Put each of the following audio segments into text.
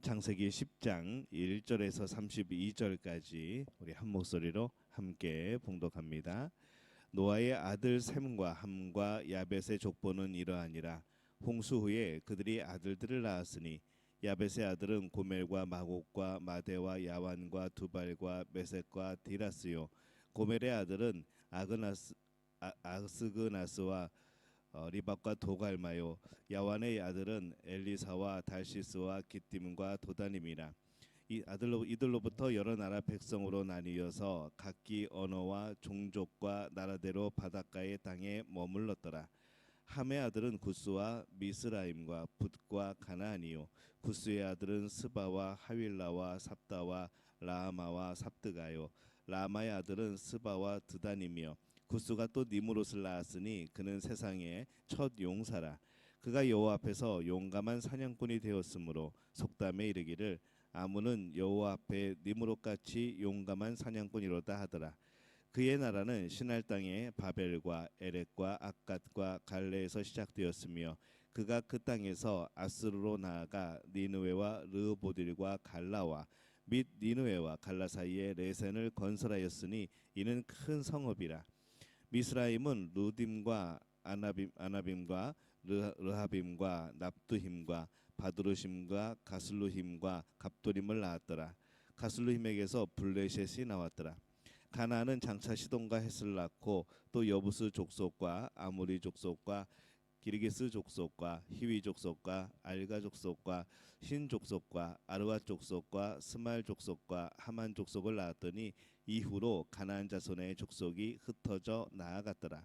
창세기 10장 1절에서 32절까지 우리 한 목소리로 함께 봉독합니다. 노아의 아들 셈과 함과 야벳의 족보는 이러하니라. 홍수 후에 그들이 아들들을 낳았으니 야벳의 아들은 고멜과 마곡과 마대와 야완과 두발과 메섹과 디라스요. 고멜의 아들은 아스그나스와 리박과 도갈마요. 야완의 아들은 엘리사와 달시스와 기띔과 도다님이라. 이들로부터 여러 나라 백성으로 나뉘어서 각기 언어와 종족과 나라대로 바닷가의 땅에 머물렀더라. 함의 아들은 구스와 미스라임과 붓과 가나안이요. 구스의 아들은 스바와 하윌라와 삽다와 라마와 삽드가요. 라마의 아들은 스바와 드다님이요. 구스가 또 니무롯을 낳았으니 그는 세상의 첫 용사라. 그가 여호와 앞에서 용감한 사냥꾼이 되었으므로 속담에 이르기를 아문은 여호와 앞에 니무롯같이 용감한 사냥꾼이로다 하더라. 그의 나라는 신할 땅의 바벨과 에렉과 악갓과 갈레에서 시작되었으며 그가 그 땅에서 아스루로 나아가 니느웨와 르호보딜과 갈라와 및 니느웨와 갈라 사이에 레센을 건설하였으니 이는 큰 성읍이라. 미스라임은 루딤과 아나빔과 르하빔과 납두힘과 바드루심과 가슬루힘과 갑도림을 낳았더라. 가슬루힘에게서 블레셋이 나왔더라. 가나안은 장차 시돈과 헷을 낳고 또 여부스 족속과 아모리 족속과 기르기스 족속과 히위 족속과 알가 족속과 신 족속과 아르와 족속과 스말 족속과 하만 족속을 낳았더니 이후로 가나안 자손의 족속이 흩어져 나아갔더라.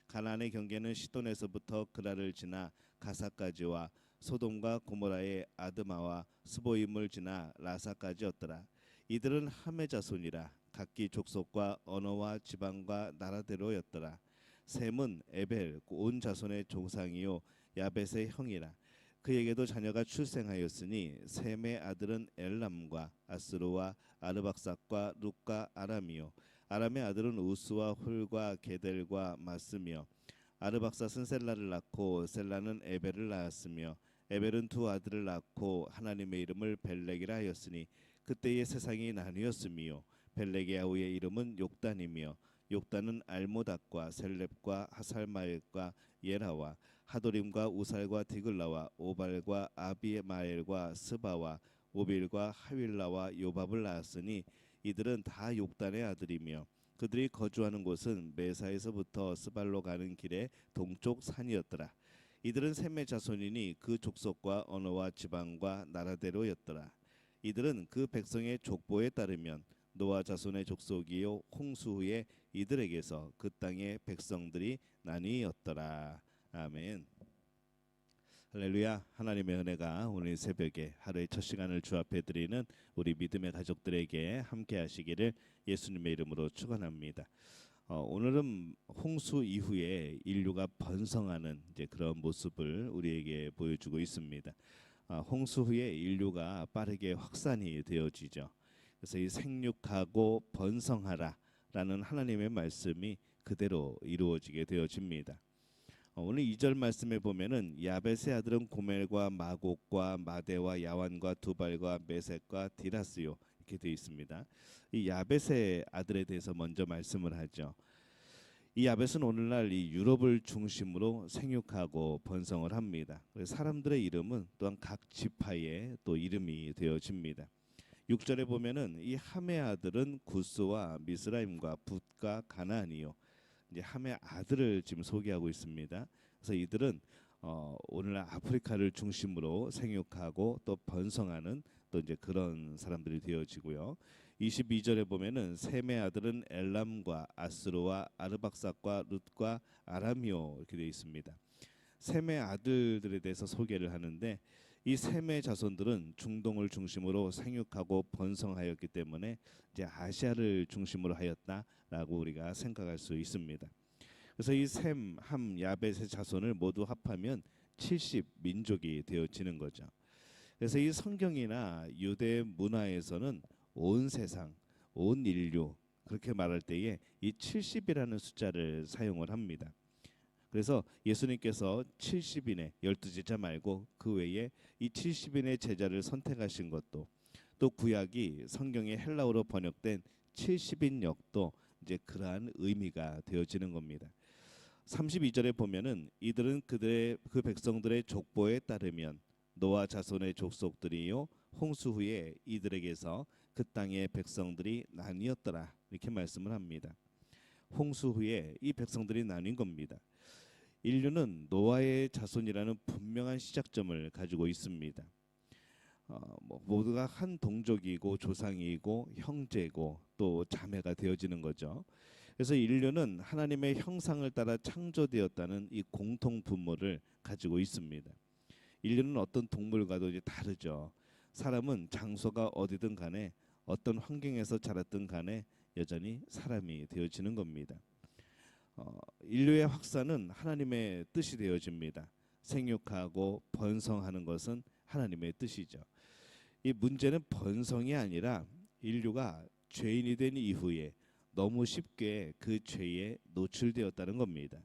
가나안의 경계는 시돈에서부터 그라를 지나 가사까지와 소돔과 고모라의 아드마와 스보임을 지나 라사까지였더라. 이들은 함의 자손이라. 각기 족속과 언어와 지방과 나라대로였더라. 셈은 에벨 온 자손의 종상이요 야벳의 형이라. 그에게도 자녀가 출생하였으니 셈의 아들은 엘람과 아스루와 아르박삭과 룻과 아람이요. 아람의 아들은 우스와 훌과 게델과 마스며 아르박삭은 셀라를 낳고 셀라는 에벨을 낳았으며 에벨은 두 아들을 낳고 하나님의 이름을 벨렉이라 하였으니 그때의 세상이 나뉘었으며 벨렉의 아우의 이름은 욕단이며 욕단은 알모닥과 셀렙과 하살마엘과 예라와 하도림과 우살과 디글라와 오발과 아비마엘과 스바와 오빌과 하윌라와 요밥을 낳았으니 이들은 다 욕단의 아들이며 그들이 거주하는 곳은 메사에서부터 스발로 가는 길의 동쪽 산이었더라. 이들은 셈의 자손이니 그 족속과 언어와 지방과 나라대로였더라. 이들은 그 백성의 족보에 따르면 노아 자손의 족속이요 홍수 후에 이들에게서 그 땅의 백성들이 나뉘었더라. 아멘. 할렐루야. 하나님의 은혜가 오늘 새벽에 하루의 첫 시간을 주 앞에 드리는 우리 믿음의 가족들에게 함께 하시기를 예수님의 이름으로 축원합니다. 오늘은 홍수 이후에 인류가 번성하는 이제 그런 모습을 우리에게 보여주고 있습니다. 홍수 후에 인류가 빠르게 확산이 되어지죠. 그래서 이 생육하고 번성하라라는 하나님의 말씀이 그대로 이루어지게 되어집니다. 오늘 2절 말씀에 보면은 야벳의 아들은 고멜과 마곡과 마대와 야완과 두발과 메섹과 디라스요 이렇게 되어 있습니다. 이 야벳의 아들에 대해서 먼저 말씀을 하죠. 이 야벳은 오늘날 이 유럽을 중심으로 생육하고 번성을 합니다. 사람들의 이름은 또한 각 지파의 또 이름이 되어집니다. 6절에 보면은 이 함의 아들은 구스와 미스라임과 붓과 가나안이요. 이제 함의 아들을 지금 소개하고 있습니다. 그래서 이들은 오늘날 아프리카를 중심으로 생육하고 또 번성하는 또 이제 그런 사람들이 되어지고요. 22절에 보면은 셈의 아들은 엘람과 아스루와 아르박삭과 룻과 아람이요 이렇게 되어 있습니다. 셈의 아들들에 대해서 소개를 하는데 이 셈의 자손들은 중동을 중심으로 생육하고 번성하였기 때문에 이제 아시아를 중심으로 하였다라고 우리가 생각할 수 있습니다. 그래서 이 셈, 함, 야벳의 자손을 모두 합하면 70민족이 되어지는 거죠. 그래서 이 성경이나 유대 문화에서는 온 세상, 온 인류 그렇게 말할 때에 이 70이라는 숫자를 사용을 합니다. 그래서 예수님께서 70인의 12제자 말고 그 외에 이 70인의 제자를 선택하신 것도, 또 구약이 성경의 헬라어로 번역된 70인 역도 이제 그러한 의미가 되어지는 겁니다. 32절에 보면은 이들은 그 백성들의 족보에 따르면 노아 자손의 족속들이요 홍수 후에 이들에게서 그 땅의 백성들이 나뉘었더라, 이렇게 말씀을 합니다. 홍수 후에 이 백성들이 나뉜 겁니다. 인류는 노아의 자손이라는 분명한 시작점을 가지고 있습니다. 모두가 한 동족이고 조상이고 형제고 또 자매가 되어지는 거죠. 그래서 인류는 하나님의 형상을 따라 창조되었다는 이 공통 분모를 가지고 있습니다. 인류는 어떤 동물과도 이제 다르죠. 사람은 장소가 어디든 간에 어떤 환경에서 자랐든 간에 여전히 사람이 되어지는 겁니다. 인류의 확산은 하나님의 뜻이 되어집니다. 생육하고 번성하는 것은 하나님의 뜻이죠. 이 문제는 번성이 아니라 인류가 죄인이 된 이후에 너무 쉽게 그 죄에 노출되었다는 겁니다.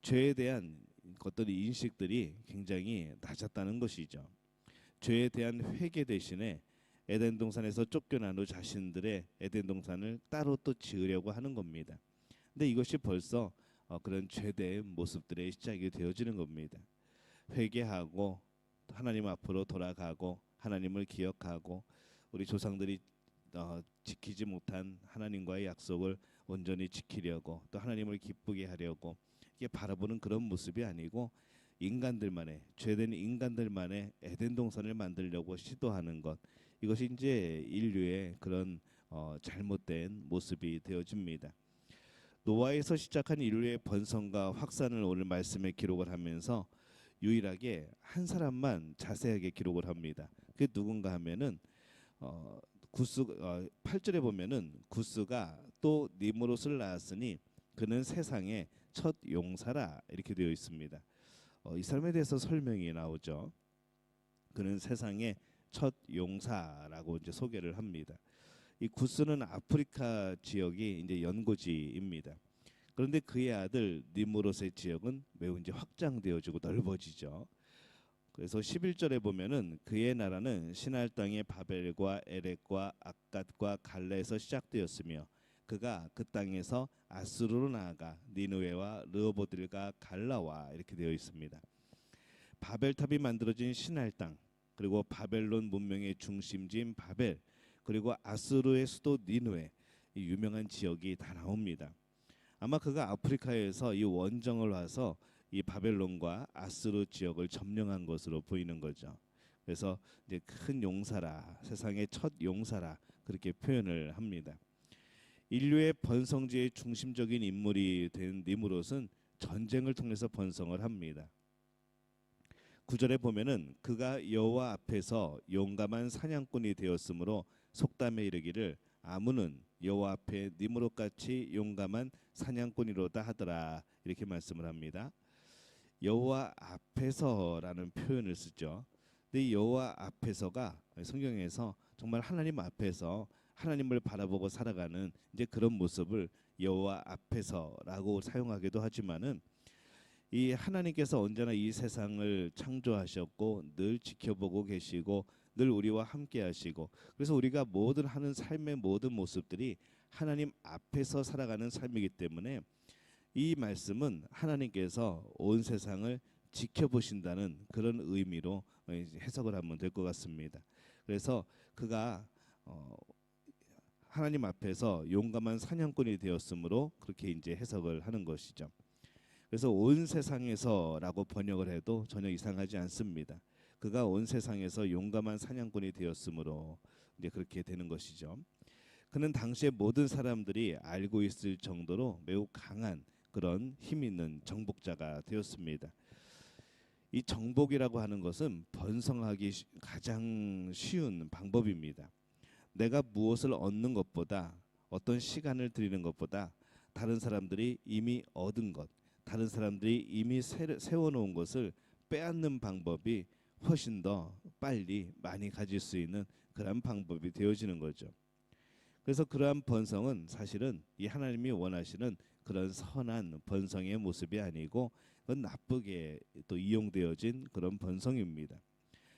죄에 대한 어떤 인식들이 굉장히 낮았다는 것이죠. 죄에 대한 회개 대신에 에덴 동산에서 쫓겨난 후 자신들의 에덴 동산을 따로 또 지으려고 하는 겁니다. 근데 이것이 벌써 그런 죄된 모습들의 시작이 되어지는 겁니다. 회개하고 하나님 앞으로 돌아가고 하나님을 기억하고 우리 조상들이 지키지 못한 하나님과의 약속을 온전히 지키려고, 또 하나님을 기쁘게 하려고 이게 바라보는 그런 모습이 아니고, 인간들만의 죄된 인간들만의 에덴 동산을 만들려고 시도하는 것, 이것이 이제 인류의 그런 잘못된 모습이 되어집니다. 노아에서 시작한 인류의 번성과 확산을 오늘 말씀에 기록을 하면서 유일하게 한 사람만 자세하게 기록을 합니다. 그게 누군가 하면은 구스 8절에 보면은 구스가 또 니므롯을 낳았으니 그는 세상의 첫 용사라, 이렇게 되어 있습니다. 이 사람에 대해서 설명이 나오죠. 그는 세상의 첫 용사라고 이제 소개를 합니다. 이 구스는 아프리카 지역이 이제 연고지입니다. 그런데 그의 아들 니므롯의 지역은 매우 이제 확장되어지고 넓어지죠. 그래서 11절에 보면은 그의 나라는 시날 땅의 바벨과 에렉과 악갓과 갈레에서 시작되었으며 그가 그 땅에서 아수르로 나아가 니느웨와 르호보들과 갈라와, 이렇게 되어 있습니다. 바벨탑이 만들어진 시날 땅, 그리고 바벨론 문명의 중심지인 바벨, 그리고 아수르의 수도 니느웨, 이 유명한 지역이 다 나옵니다. 아마 그가 아프리카에서 이 원정을 와서 이 바벨론과 아수르 지역을 점령한 것으로 보이는 거죠. 그래서 이제 큰 용사라, 세상의 첫 용사라, 그렇게 표현을 합니다. 인류의 번성지의 중심적인 인물이 된 니므롯은 전쟁을 통해서 번성을 합니다. 9절에 보면은 그가 여호와 앞에서 용감한 사냥꾼이 되었으므로 속담에 이르기를 아문은 여호와 앞에 니므롯같이 용감한 사냥꾼이로다 하더라, 이렇게 말씀을 합니다. 여호와 앞에서라는 표현을 쓰죠. 근데 이 여호와 앞에서가 성경에서 정말 하나님 앞에서 하나님을 바라보고 살아가는 이제 그런 모습을 여호와 앞에서라고 사용하기도 하지만은, 이 하나님께서 언제나 이 세상을 창조하셨고 늘 지켜보고 계시고 늘 우리와 함께 하시고, 그래서 우리가 모든 하는 삶의 모든 모습들이 하나님 앞에서 살아가는 삶이기 때문에 이 말씀은 하나님께서 온 세상을 지켜보신다는 그런 의미로 해석을 하면 될 것 같습니다. 그래서 그가 하나님 앞에서 용감한 사냥꾼이 되었으므로 그렇게 이제 해석을 하는 것이죠. 그래서 온 세상에서라고 번역을 해도 전혀 이상하지 않습니다. 그가 온 세상에서 용감한 사냥꾼이 되었으므로 이제 그렇게 되는 것이죠. 그는 당시의 모든 사람들이 알고 있을 정도로 매우 강한 그런 힘 있는 정복자가 되었습니다. 이 정복이라고 하는 것은 번성하기 가장 쉬운 방법입니다. 내가 무엇을 얻는 것보다, 어떤 시간을 들이는 것보다 다른 사람들이 이미 얻은 것, 다른 사람들이 이미 세워놓은 것을 빼앗는 방법이 훨씬 더 빨리 많이 가질 수 있는 그런 방법이 되어지는 거죠. 그래서 그러한 번성은 사실은 이 하나님이 원하시는 그런 선한 번성의 모습이 아니고 그건 나쁘게 또 이용되어진 그런 번성입니다.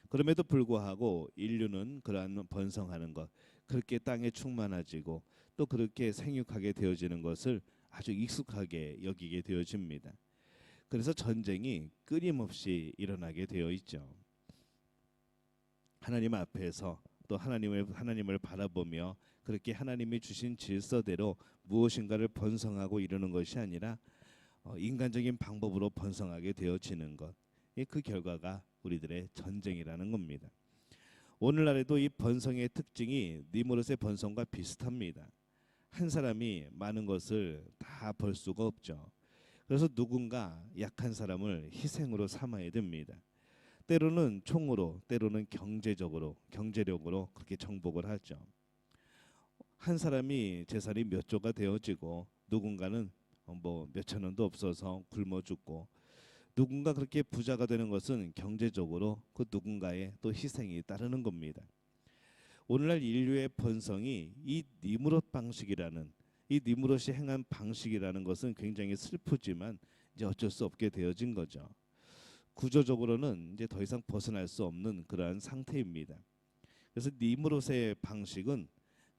그럼에도 불구하고 인류는 그러한 번성하는 것, 그렇게 땅에 충만해지고 또 그렇게 생육하게 되어지는 것을 아주 익숙하게 여기게 되어집니다. 그래서 전쟁이 끊임없이 일어나게 되어 있죠. 하나님 앞에서 또 하나님을 바라보며 그렇게 하나님이 주신 질서대로 무엇인가를 번성하고 이루는 것이 아니라 인간적인 방법으로 번성하게 되어지는 것. 그 결과가 우리들의 전쟁이라는 겁니다. 오늘날에도 이 번성의 특징이 니무롯의 번성과 비슷합니다. 한 사람이 많은 것을 다 벌 수가 없죠. 그래서 누군가 약한 사람을 희생으로 삼아야 됩니다. 때로는 총으로, 때로는 경제력으로 그렇게 정복을 하죠. 한 사람이 재산이 몇 조가 되어지고 누군가는 뭐 몇천 원도 없어서 굶어 죽고, 누군가 그렇게 부자가 되는 것은 경제적으로 그 누군가의 또 희생이 따르는 겁니다. 오늘날 인류의 번성이 이 니무롯 방식이라는, 이 니무롯이 행한 방식이라는 것은 굉장히 슬프지만 이제 어쩔 수 없게 되어진 거죠. 구조적으로는 이제 더 이상 벗어날 수 없는 그러한 상태입니다. 그래서 니무롯의 방식은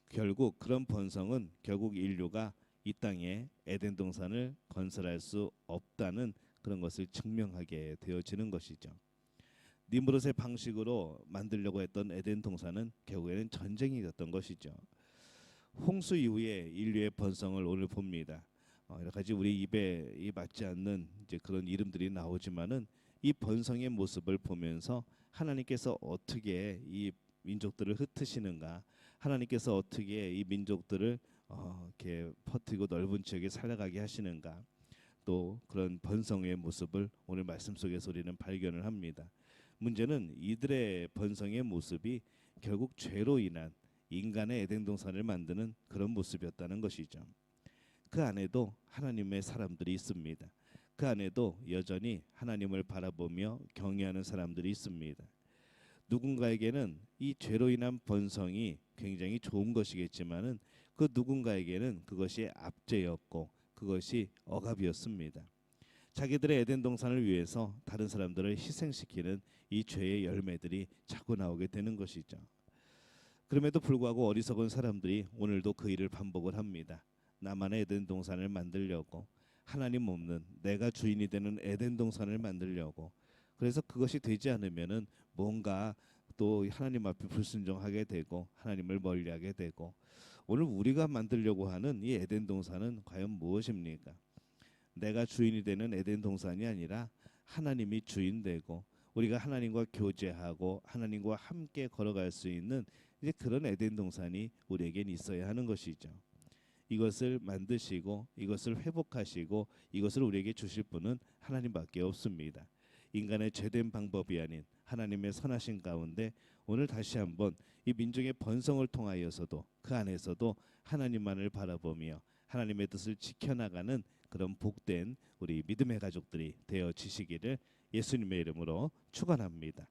결국, 그런 번성은 결국 인류가 이 땅에 에덴 동산을 건설할 수 없다는 그런 것을 증명하게 되어지는 것이죠. 니무롯의 방식으로 만들려고 했던 에덴 동산은 결국에는 전쟁이었던 것이죠. 홍수 이후에 인류의 번성을 오늘 봅니다. 여러 가지 우리 입에 맞지 않는 이제 그런 이름들이 나오지만은 이 번성의 모습을 보면서 하나님께서 어떻게 이 민족들을 흩으시는가, 하나님께서 어떻게 이 민족들을 이렇게 퍼뜨리고 넓은 지역에 살아가게 하시는가, 또 그런 번성의 모습을 오늘 말씀 속에서 우리는 발견을 합니다. 문제는 이들의 번성의 모습이 결국 죄로 인한 인간의 에덴 동산을 만드는 그런 모습이었다는 것이죠. 그 안에도 하나님의 사람들이 있습니다. 그 안에도 여전히 하나님을 바라보며 경외하는 사람들이 있습니다. 누군가에게는 이 죄로 인한 번성이 굉장히 좋은 것이겠지만은 그 누군가에게는 그것이 압제였고 그것이 억압이었습니다. 자기들의 에덴 동산을 위해서 다른 사람들을 희생시키는 이 죄의 열매들이 자꾸 나오게 되는 것이죠. 그럼에도 불구하고 어리석은 사람들이 오늘도 그 일을 반복을 합니다. 나만의 에덴 동산을 만들려고, 하나님 없는 내가 주인이 되는 에덴 동산을 만들려고. 그래서 그것이 되지 않으면은 뭔가 또 하나님 앞에 불순종하게 되고 하나님을 멀리하게 되고, 오늘 우리가 만들려고 하는 이 에덴 동산은 과연 무엇입니까? 내가 주인이 되는 에덴 동산이 아니라 하나님이 주인 되고 우리가 하나님과 교제하고 하나님과 함께 걸어갈 수 있는 이제 그런 에덴 동산이 우리에겐 있어야 하는 것이죠. 이것을 만드시고 이것을 회복하시고 이것을 우리에게 주실 분은 하나님밖에 없습니다. 인간의 죄된 방법이 아닌 하나님의 선하신 가운데 오늘 다시 한번 이 민족의 번성을 통하여서도 그 안에서도 하나님만을 바라보며 하나님의 뜻을 지켜나가는 그런 복된 우리 믿음의 가족들이 되어지시기를 예수님의 이름으로 축원합니다.